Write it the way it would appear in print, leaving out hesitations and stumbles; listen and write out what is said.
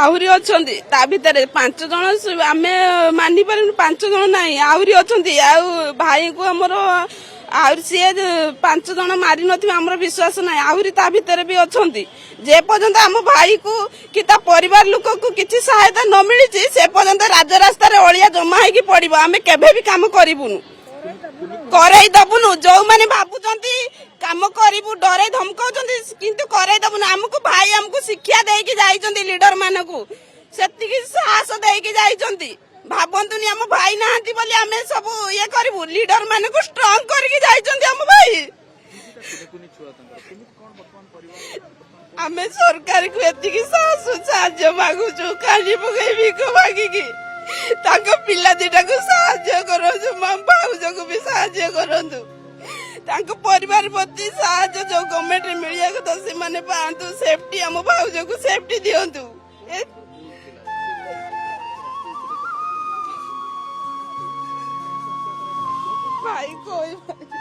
ଆହୁରି ଅଛନ୍ତି ତା ଭିତରେ 5 ଜଣ ଆମେ ମାନି ପାରିବୁନି 5 ଜଣ ନାହିଁ ଆହୁରି ଅଛନ୍ତି ଆଉ ଭାଇଙ୍କୁ ଆମର ଆହୁରି ସିଏ 5 ଜଣ ମାରି ନଥିବେ ଆମର ବିଶ୍ୱାସ ନାହିଁ ଆହୁରି ତା ଭିତରେ ବି ଅଛନ୍ତି ଯେ ପର୍ଯ୍ୟନ୍ତ ଆମ ଭାଇକୁ କି ତା ପରିବାର ଲୋକକୁ କିଛି ସହାୟତା ନ ମିଳିଛି ସେ ପର୍ଯ୍ୟନ୍ତ ରାଜରାସ୍ତାରେ ଅଳିଆ ଜମା ହେଇକି ପଡିବ ଆମେ କେବେ ବି କାମ କରିବୁନୁ କରେଇ ଦବୁନୁ ଯୋଉମାନେ ଭାବୁଛନ୍ତି କାମ କରିବୁ ଡରେଇ ଧମକାଉଛନ୍ତି କିନ୍ତୁ କରେଇ ଦବୁନୁ ଆମକୁ ଭାଇ ଆମକୁ ଶିକ୍ଷା ଦେଇକି ଯାଇଛନ୍ତି ଲିଡର ମାନଙ୍କୁ ସେତିକି ସାହସ ଦେଇକି ଯାଇଛନ୍ତି ଭାବନ୍ତୁନି ଆମ ଭାଇ ନାହାନ୍ତି ବୋଲି ଆମେ ସବୁ ଇଏ କରିବୁ ଲିଡର ମାନଙ୍କୁ ଷ୍ଟ୍ରଙ୍ଗ କରିକି ଯାଇଛନ୍ତି ଆମ ଭାଇ ଆମେ ସରକାରକୁ ଏତିକି ସାହାଯ୍ୟ ମାଗୁଛୁ କାଲି ପକେଇ ଭିକ ମାଗିକି ତାଙ୍କ ପିଲା ଦିଟାକୁ ସାହାଯ୍ୟ କରନ୍ତୁ ଭାଉଜକୁ ବି ସାହାଯ୍ୟ କରନ୍ତୁ ତାଙ୍କ ପରିବାର ପ୍ରତି ସାହାଯ୍ୟ ଯୋଉ ଗଭର୍ଣ୍ଣମେଣ୍ଟ ମିଳିବା କଥା ସେମାନେ ପାଆନ୍ତୁ ସେଫ୍ଟି ଆମ ଭାଉଜକୁ ସେଫ୍ଟି ଦିଅନ୍ତୁ ଭାଇ କହିପାରିବେ